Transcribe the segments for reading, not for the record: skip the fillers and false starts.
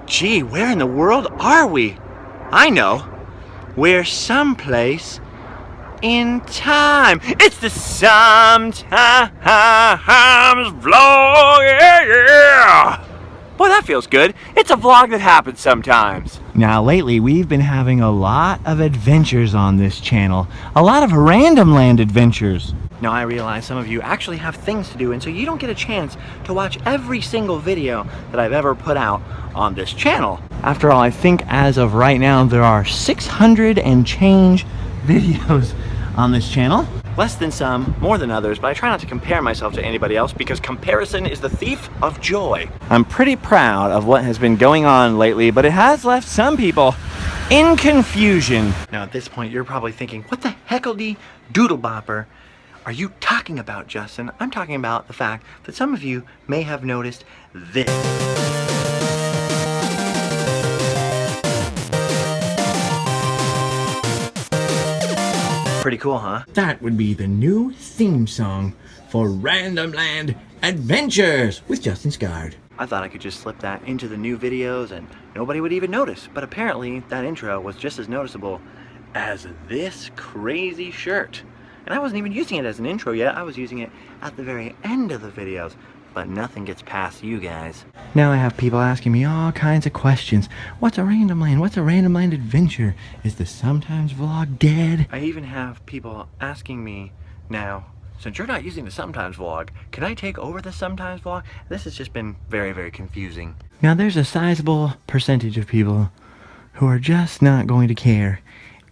Gee, where in the world are we? I know. We're someplace in time. It's the Sometimes Vlog, yeah! Boy, that feels good. It's a vlog that happens sometimes. Now, lately, we've been having a lot of adventures on this channel. A lot of Randomland Adventures. Now, I realize some of you actually have things to do, and so you don't get a chance to watch every single video that I've ever put out on this channel. After all, I think as of right now, there are 600 and change videos on this channel. Less than some, more than others, but I try not to compare myself to anybody else because comparison is the thief of joy. I'm pretty proud of what has been going on lately, but it has left some people in confusion. Now at this point, you're probably thinking, what the heckledy doodle bopper are you talking about, Justin? I'm talking about the fact that some of you may have noticed this. Pretty cool, huh? That would be the new theme song for Randomland Adventures with Justin Scard. I thought I could just slip that into the new videos and nobody would even notice, but apparently that intro was just as noticeable as this crazy shirt. And I wasn't even using it as an intro yet, I was using it at the very end of the videos. But nothing gets past you guys. Now I have people asking me all kinds of questions. What's a Randomland? What's a Randomland Adventure? Is the Sometimes Vlog dead? I even have people asking me now, since you're not using the Sometimes Vlog, can I take over the Sometimes Vlog? This has just been very, very confusing. Now there's a sizable percentage of people who are just not going to care.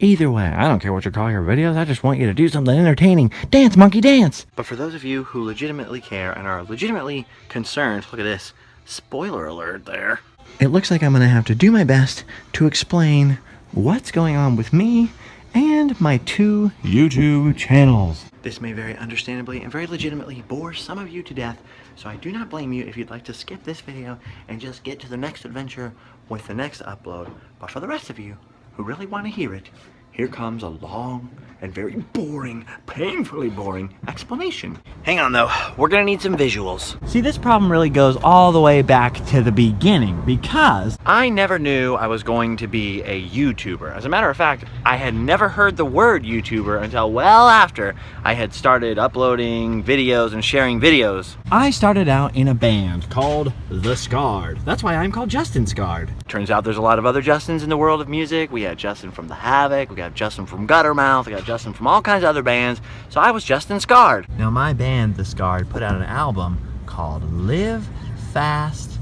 Either way, I don't care what you call your videos, I just want you to do something entertaining. Dance, monkey, dance! But for those of you who legitimately care and are legitimately concerned, look at this, spoiler alert there. It looks like I'm gonna have to do my best to explain what's going on with me and my two YouTube channels. This may very understandably and very legitimately bore some of you to death, so I do not blame you if you'd like to skip this video and just get to the next adventure with the next upload. But for the rest of you who really want to hear it, here comes a long and very boring, painfully boring explanation. Hang on though, we're gonna need some visuals. See, this problem really goes all the way back to the beginning because I never knew I was going to be a YouTuber. As a matter of fact, I had never heard the word YouTuber until well after I had started uploading videos and sharing videos. I started out in a band called The Scarred. That's why I'm called Justin Scard. Turns out there's a lot of other Justins in the world of music. We had Justin from The Havoc, we got Justin from Guttermouth, we got Justin from all kinds of other bands, so I was Justin Scard. Now my band, The Scarred, put out an album called Live Fast,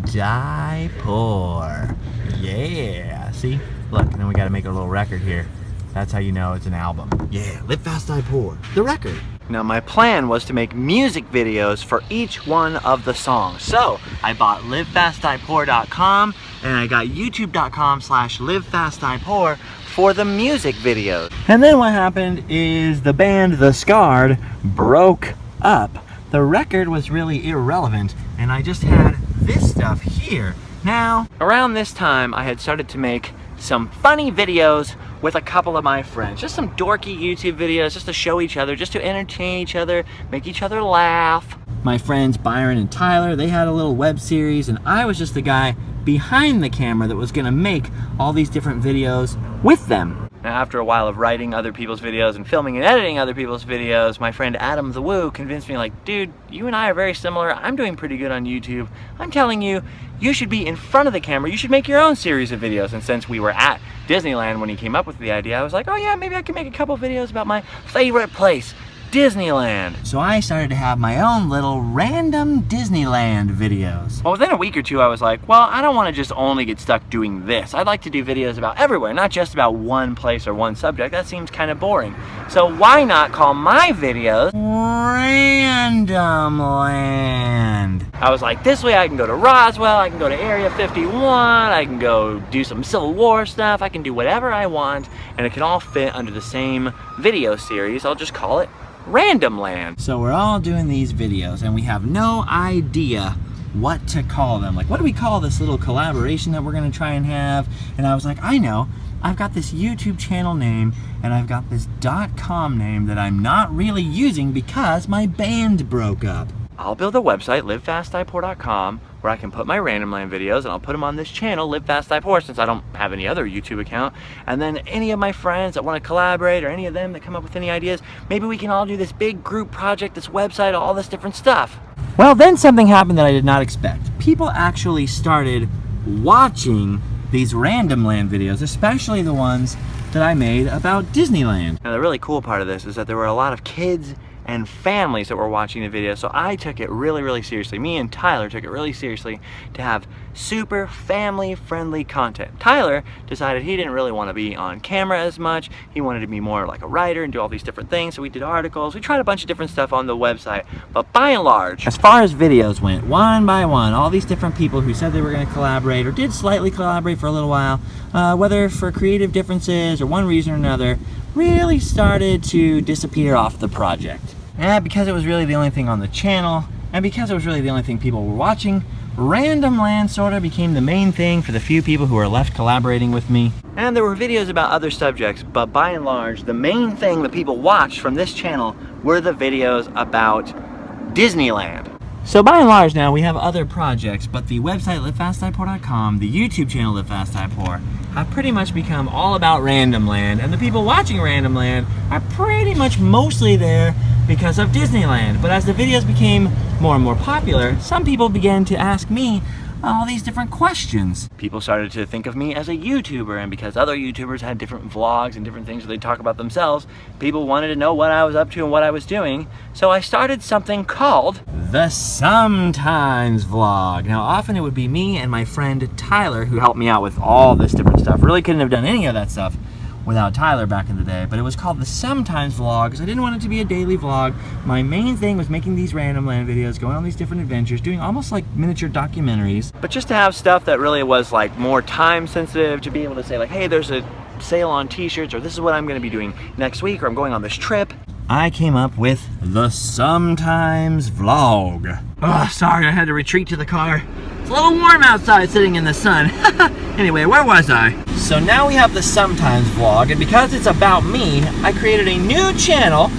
Die Poor. Yeah, see? Look, and then we gotta make a little record here. That's how you know it's an album. Yeah, Live Fast, Die Poor, the record. Now my plan was to make music videos for each one of the songs. So I bought livefastdiepoor.com and I got youtube.com/livefastdiepoor for the music videos. And then what happened is the band The Scarred broke up. The record was really irrelevant and I just had this stuff here. Now, around this time I had started to make some funny videos with a couple of my friends. Just some dorky YouTube videos just to show each other, just to entertain each other, make each other laugh. My friends Byron and Tyler, they had a little web series and I was just the guy behind the camera that was gonna make all these different videos with them. Now after a while of writing other people's videos and filming and editing other people's videos, my friend Adam the Woo convinced me like, dude, you and I are very similar. I'm doing pretty good on YouTube. I'm telling you, you should be in front of the camera. You should make your own series of videos. And since we were at Disneyland when he came up with the idea, I was like, oh yeah, maybe I can make a couple videos about my favorite place, Disneyland. So I started to have my own little random Disneyland videos. Well, within a week or two, I was like, well, I don't want to just only get stuck doing this. I'd like to do videos about everywhere, not just about one place or one subject. That seems kind of boring. So why not call my videos Randomland? I was like, this way I can go to Roswell, I can go to Area 51, I can go do some Civil War stuff, I can do whatever I want, and it can all fit under the same video series. I'll just call it Randomland. So we're all doing these videos and we have no idea what to call them. Like, what do we call this little collaboration that we're gonna try and have? And I was like, I know, I've got this YouTube channel name and I've got this .com name that I'm not really using because my band broke up. I'll build a website, livefastdiepore.com, where I can put my Randomland videos, and I'll put them on this channel, Live Fast Die Poor, since I don't have any other YouTube account. And then any of my friends that want to collaborate, or any of them that come up with any ideas, maybe we can all do this big group project, this website, all this different stuff. Well, then something happened that I did not expect. People actually started watching these Randomland videos, especially the ones that I made about Disneyland. Now, the really cool part of this is that there were a lot of kids and families that were watching the video, so I took it really seriously. Me and Tyler took it really seriously to have super family-friendly content. Tyler decided he didn't really want to be on camera as much. He wanted to be more like a writer and do all these different things, so we did articles. We tried a bunch of different stuff on the website, but by and large, as far as videos went, one by one, all these different people who said they were going to collaborate or did slightly collaborate for a little while, whether for creative differences or one reason or another, really started to disappear off the project. And because it was really the only thing on the channel, and because it was really the only thing people were watching, Randomland sort of became the main thing for the few people who were left collaborating with me. And there were videos about other subjects, but by and large, the main thing that people watched from this channel were the videos about Disneyland. So by and large now we have other projects, but the website livefastdiepore.com, the YouTube channel Live Fast Die Poor, have pretty much become all about Randomland, and the people watching Randomland are pretty much mostly there because of Disneyland. But as the videos became more and more popular, some people began to ask me all these different questions. People started to think of me as a YouTuber, and because other YouTubers had different vlogs and different things where they talk about themselves, people wanted to know what I was up to and what I was doing. So I started something called the Sometimes Vlog. Now often it would be me and my friend Tyler who helped me out with all this different stuff. Really couldn't have done any of that stuff without Tyler back in the day, but it was called the Sometimes Vlog because I didn't want it to be a daily vlog. My main thing was making these Randomland videos, going on these different adventures, doing almost like miniature documentaries, but just to have stuff that really was like more time sensitive, to be able to say like, hey, there's a sale on t-shirts, or this is what I'm going to be doing next week, or I'm going on this trip. I came up with the Sometimes Vlog. Oh, sorry, I had to retreat to the car. It's a little warm outside sitting in the sun. Anyway, where was I? So now we have the Sometimes Vlog, and because it's about me, I created a new channel,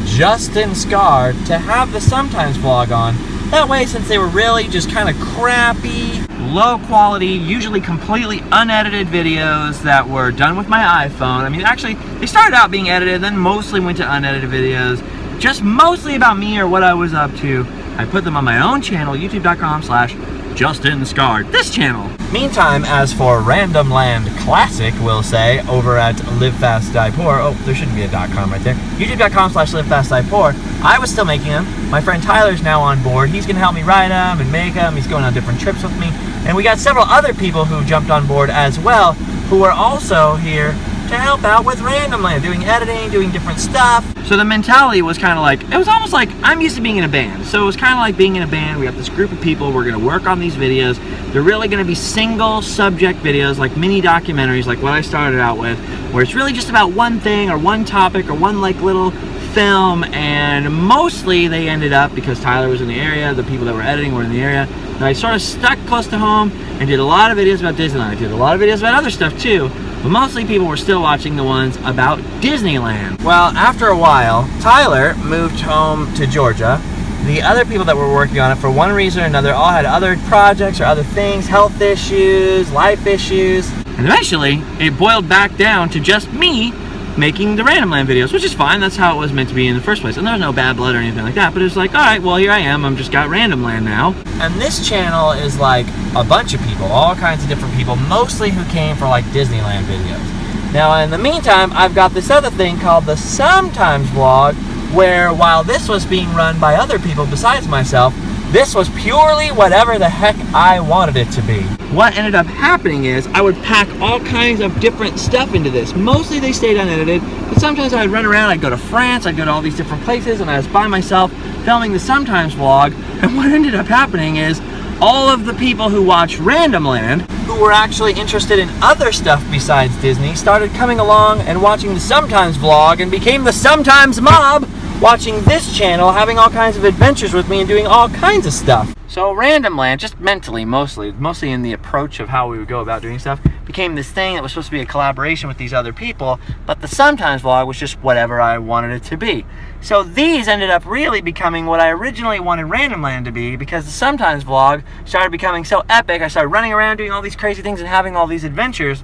Justin Scarred, to have the Sometimes Vlog on. That way, since they were really just kind of crappy, low quality, usually completely unedited videos that were done with my iPhone. I mean, actually, they started out being edited, then mostly went to unedited videos, just mostly about me or what I was up to. I put them on my own channel, youtube.com/Justin Scarred, this channel. Meantime, as for Randomland Classic, we'll say, over at Live Fast Die Poor, oh, there shouldn't be a .com right there, youtube.com/Live Fast Die Poor, I was still making them. My friend Tyler's now on board. He's gonna help me write them and make them. He's going on different trips with me. And we got several other people who jumped on board as well, who are also here to help out with Randomland, doing editing, doing different stuff. So the mentality was kind of like, it was almost like, I'm used to being in a band. So it was kind of like being in a band. We got this group of people, we're gonna work on these videos. They're really gonna be single subject videos, like mini documentaries, like what I started out with, where it's really just about one thing or one topic or one like little film. And mostly they ended up, because Tyler was in the area, the people that were editing were in the area, and I sort of stuck close to home and did a lot of videos about Disneyland. I did a lot of videos about other stuff too, but mostly people were still watching the ones about Disneyland. Well, after a while, Tyler moved home to Georgia. The other people that were working on it, for one reason or another, all had other projects or other things, health issues, life issues. And eventually, it boiled back down to just me making the Randomland videos, which is fine. That's how it was meant to be in the first place. And there was no bad blood or anything like that, but it's like, all right, well, here I am. I'm just got Randomland now. And this channel is like a bunch of people, all kinds of different people, mostly who came for like Disneyland videos. Now, in the meantime, I've got this other thing called the Sometimes Vlog, where while this was being run by other people besides myself, this was purely whatever the heck I wanted it to be. What ended up happening is I would pack all kinds of different stuff into this. Mostly they stayed unedited, but sometimes I'd run around, I'd go to France, I'd go to all these different places, and I was by myself filming the Sometimes Vlog. And what ended up happening is all of the people who watch Randomland, who were actually interested in other stuff besides Disney, started coming along and watching the Sometimes Vlog and became the Sometimes Mob, watching this channel, having all kinds of adventures with me and doing all kinds of stuff. So Randomland, just mentally mostly in the approach of how we would go about doing stuff, became this thing that was supposed to be a collaboration with these other people, but the Sometimes vlog was just whatever I wanted it to be. So these ended up really becoming what I originally wanted Randomland to be, because the Sometimes vlog started becoming so epic. I started running around doing all these crazy things and having all these adventures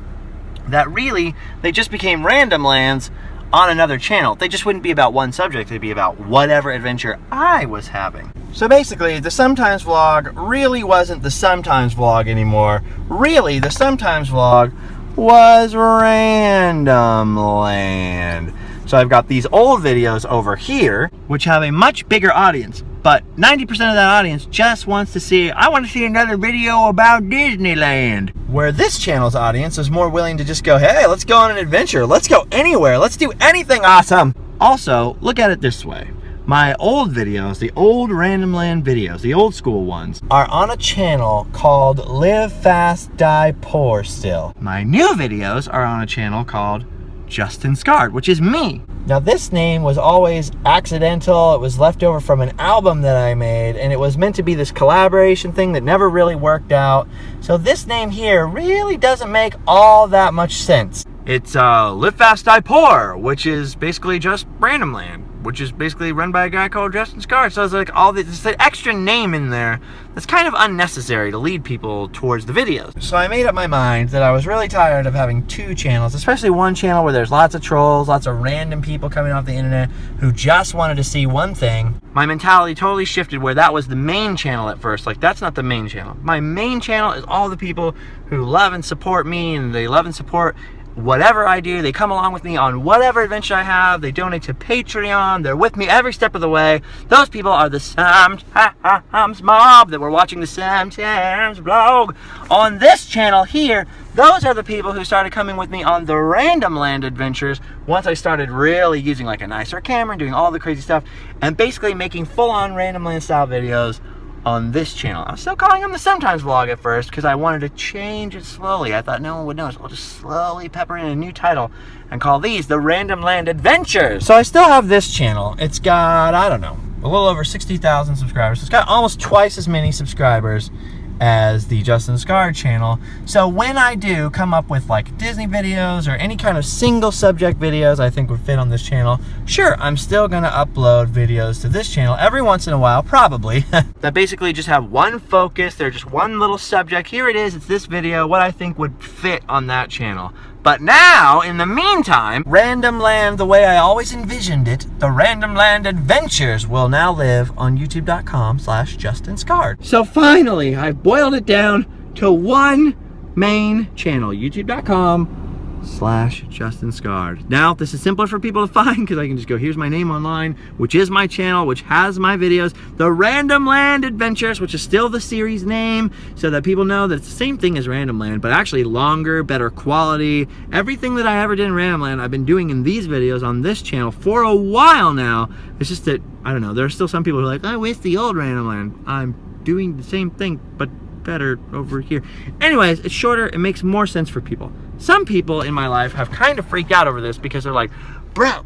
that really, they just became Randomlands on another channel. They just wouldn't be about one subject, they'd be about whatever adventure I was having. So basically, the Sometimes vlog really wasn't the Sometimes vlog anymore. Really, the Sometimes vlog was Randomland. So I've got these old videos over here, which have a much bigger audience, but 90% of that audience just wants to see, I want to see another video about Disneyland. Where this channel's audience is more willing to just go, hey, let's go on an adventure. Let's go anywhere. Let's do anything awesome. Also, look at it this way. My old videos, the old Randomland videos, the old school ones, are on a channel called Live Fast, Die Poor still. My new videos are on a channel called Justin Scarred, which is me. Now this name was always accidental. It was left over from an album that I made, and it was meant to be this collaboration thing that never really worked out. So this name here really doesn't make all that much sense. It's Live Fast, Die Poor, which is basically just Randomland, which is basically run by a guy called Justin Scarred. So it's like all this extra name in there that's kind of unnecessary to lead people towards the videos. So I made up my mind that I was really tired of having two channels, especially one channel where there's lots of trolls, lots of random people coming off the internet who just wanted to see one thing. My mentality totally shifted where that was the main channel at first. Like, that's not the main channel. My main channel is all the people who love and support me, and they love and support whatever I do. They come along with me on whatever adventure I have. They donate to Patreon. They're with me every step of the way. Those people are the Sometimes mob that we're watching the Sometimes vlog. On this channel here, those are the people who started coming with me on the Randomland Adventures once I started really using like a nicer camera and doing all the crazy stuff and basically making full-on Randomland style videos on this channel. I was still calling them the Sometimes vlog at first because I wanted to change it slowly. I thought no one would notice. I'll just slowly pepper in a new title and call these the Randomland Adventures. So I still have this channel. It's got, I don't know, a little over 60,000 subscribers. It's got almost twice as many subscribers as the Justin Scarred channel. So when I do come up with like Disney videos or any kind of single subject videos I think would fit on this channel, sure, I'm still gonna upload videos to this channel every once in a while, probably, that basically just have one focus. They're just one little subject. Here it is, it's this video, what I think would fit on that channel. But now, in the meantime, Randomland, the way I always envisioned it, the Randomland Adventures, will now live on youtube.com/Justin Scarred. So finally, I've boiled it down to one main channel, youtube.com/Justin Scarred. Now, this is simpler for people to find because I can just go, here's my name online, which is my channel, which has my videos, the Randomland Adventures, which is still the series name, so that people know that it's the same thing as Randomland, but actually longer, better quality. Everything that I ever did in Randomland, I've been doing in these videos on this channel for a while now. It's just that, I don't know, there are still some people who are like, I wish the old Randomland. I'm doing the same thing, but better over here. Anyways, it's shorter, it makes more sense for people. Some people in my life have kind of freaked out over this because they're like, bro,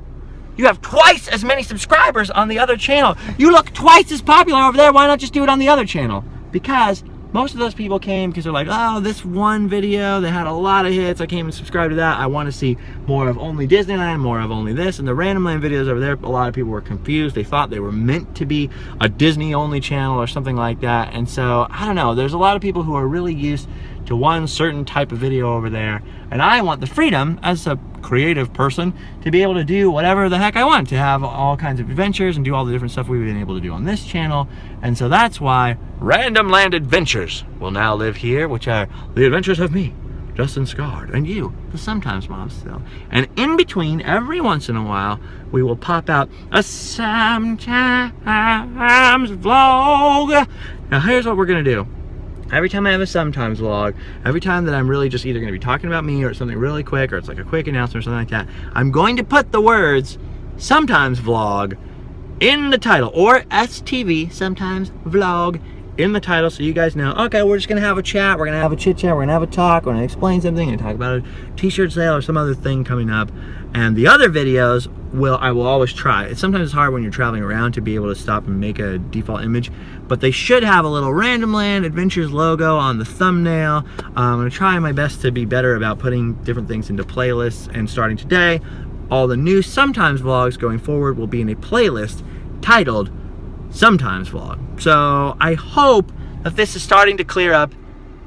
you have twice as many subscribers on the other channel. You look twice as popular over there. Why not just do it on the other channel? Because most of those people came because they're like, oh, this one video that had a lot of hits, I came and subscribed to that. I want to see more of only Disneyland, more of only this. And the Randomland videos over there, a lot of people were confused. They thought they were meant to be a Disney only channel or something like that. And so, I don't know, there's a lot of people who are really used to one certain type of video over there. And I want the freedom as a creative person to be able to do whatever the heck I want, to have all kinds of adventures and do all the different stuff we've been able to do on this channel. And so that's why Randomland Adventures will now live here, which are the adventures of me, Justin Scarred, and you, the Sometimes Mom still. And in between, every once in a while, we will pop out a Sometimes vlog. Now here's what we're gonna do. Every time I have a Sometimes vlog, every time that I'm really just either going to be talking about me or something really quick, or it's like a quick announcement or something like that, I'm going to put the words Sometimes vlog in the title, or STV, Sometimes vlog, in the title, so you guys know, okay, we're just going to have a chat, we're going to have a chit chat, we're going to have a talk, we're going to explain something and talk about a t-shirt sale or some other thing coming up. And the other videos I will always try. It's sometimes hard when you're traveling around to be able to stop and make a default image, but they should have a little Randomland Adventures logo on the thumbnail. I'm gonna try my best to be better about putting different things into playlists, and starting today, all the new Sometimes vlogs going forward will be in a playlist titled Sometimes Vlog. So I hope that this is starting to clear up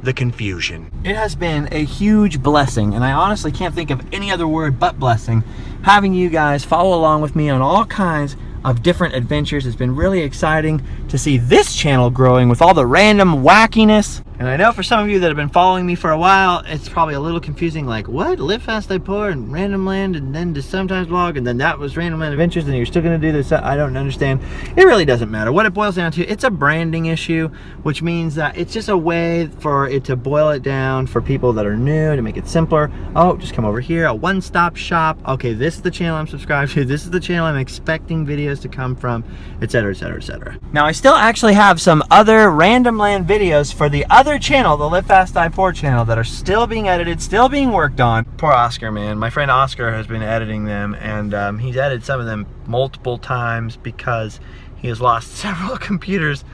the confusion. It has been a huge blessing, and I honestly can't think of any other word but blessing, having you guys follow along with me on all kinds of different adventures. It's been really exciting to see this channel growing with all the random wackiness. And I know for some of you that have been following me for a while, it's probably a little confusing, like, what? Live Fast I Pour and Randomland and then the Sometimes Vlog, and then that was Randomland Adventures, and you're still gonna do this? I don't understand. It really doesn't matter. What it boils down to, it's a branding issue, which means that it's just a way for it to boil it down for people that are new, to make it simpler. Oh, just come over here, a one-stop shop. Okay, this is the channel I'm subscribed to, this is the channel I'm expecting videos to come from, etc, etc, etc. Now, I still actually have some other Randomland videos for the other channel, the Live Fast I Pour channel, that are still being edited, still being worked on. Poor Oscar, man. My friend Oscar has been editing them, and he's edited some of them multiple times because he has lost several computers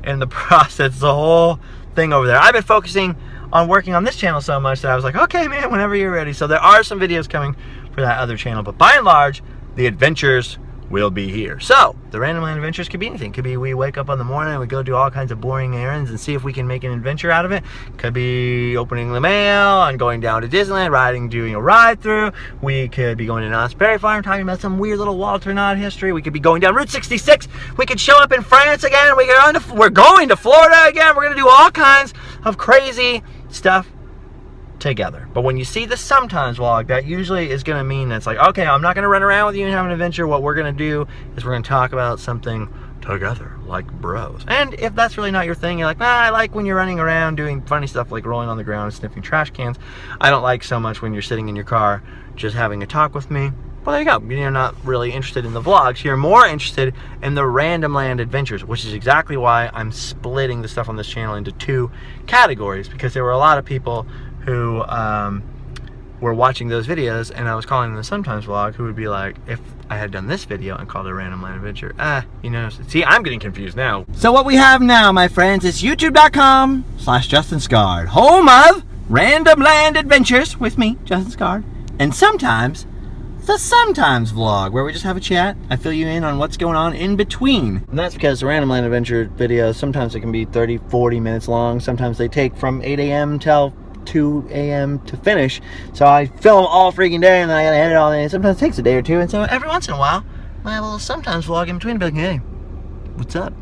in the process. The whole thing over there. I've been focusing on working on this channel so much that I was like, okay, man, whenever you're ready. So there are some videos coming for that other channel, but by and large, the adventures will be here. So the Randomland Adventures could be anything. Could be we wake up in the morning and we go do all kinds of boring errands and see if we can make an adventure out of it. Could be opening the mail and going down to Disneyland, doing a ride through. We could be going to Knott's Berry Farm, talking about some weird little Walter Knott history. We could be going down Route 66. We could show up in France again. We're going to Florida again. We're gonna do all kinds of crazy stuff together. But when you see the Sometimes vlog, that usually is going to mean that's like, okay, I'm not going to run around with you and have an adventure. What we're going to do is we're going to talk about something together, like bros. And if that's really not your thing, you're like, nah, I like when you're running around doing funny stuff like rolling on the ground and sniffing trash cans. I don't like so much when you're sitting in your car just having a talk with me. Well, there you go. You're not really interested in the vlogs. You're more interested in the Randomland Adventures, which is exactly why I'm splitting the stuff on this channel into two categories, because there were a lot of people who were watching those videos, and I was calling them the Sometimes vlog, who would be like, if I had done this video and called it a Randomland Adventure, you know, see, I'm getting confused now. So what we have now, my friends, is youtube.com/JustinScard, home of Randomland Adventures with me, Justin Scard, and sometimes the Sometimes vlog, where we just have a chat. I fill you in on what's going on in between. And that's because the Randomland Adventure videos, sometimes they can be 30, 40 minutes long. Sometimes they take from 8 a.m. till 2 a.m. to finish. So I film all freaking day, and then I gotta edit all day. And sometimes it takes a day or two. And so every once in a while, I have a little Sometimes vlog in between, be like, hey, what's up?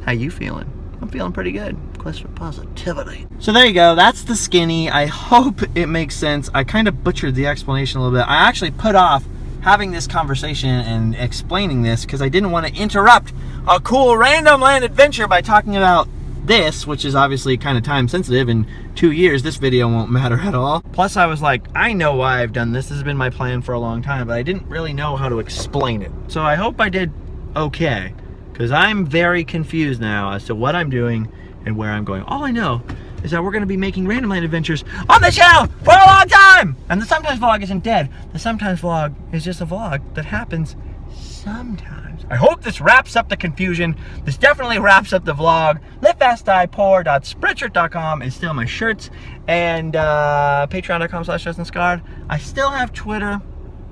How you feeling? I'm feeling pretty good. Quest for positivity. So there you go. That's the skinny. I hope it makes sense. I kind of butchered the explanation a little bit. I actually put off having this conversation and explaining this because I didn't want to interrupt a cool Randomland adventure by talking about this, which is obviously kind of time sensitive. In 2 years, this video won't matter at all. Plus, I was like, I know why I've done this. This has been my plan for a long time, but I didn't really know how to explain it. So I hope I did okay, because I'm very confused now as to what I'm doing and where I'm going. All I know is that we're going to be making Randomland Adventures on the channel for a long time! And the Sometimes vlog isn't dead. The Sometimes vlog is just a vlog that happens sometimes. I hope this wraps up the confusion. This definitely wraps up the vlog. LiveFastIPour.Spreadshirt.com is still my shirts. And Patreon.com/JustinScard. I still have Twitter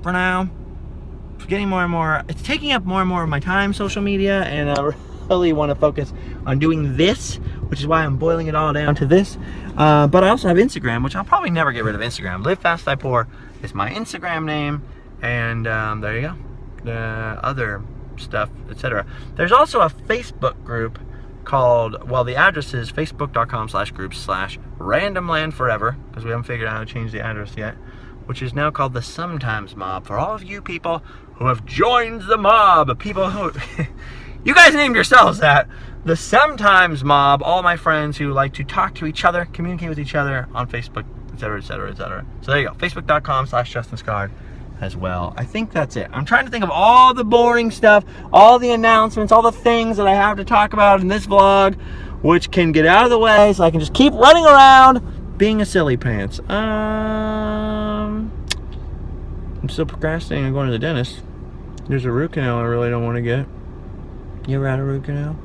for now. It's getting more and more, it's taking up more and more of my time, social media, and I really want to focus on doing this, which is why I'm boiling it all down to this. But I also have Instagram, which I'll probably never get rid of Instagram. LiveFastIPour is my Instagram name, and there you go. The other stuff, etc. There's also a Facebook group called, well, the address is facebook.com/groups/randomlandforever, because we haven't figured out how to change the address yet, which is now called the Sometimes Mob. For all of you people who have joined the mob, people who, you guys named yourselves that, the Sometimes Mob, all my friends who like to talk to each other, communicate with each other on Facebook, etc, etc, etc. So there you go, facebook.com/JustinScard as well. I think that's it. I'm trying to think of all the boring stuff, all the announcements, all the things that I have to talk about in this vlog, which can get out of the way so I can just keep running around being a silly pants. I'm still procrastinating on going to the dentist. There's a root canal I really don't want to get. You ever had a root canal?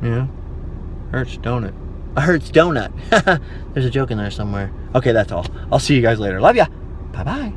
Yeah. Hurts, don't it? A hurts donut. There's a joke in there somewhere. Okay, that's all. I'll see you guys later. Love ya. Bye-bye.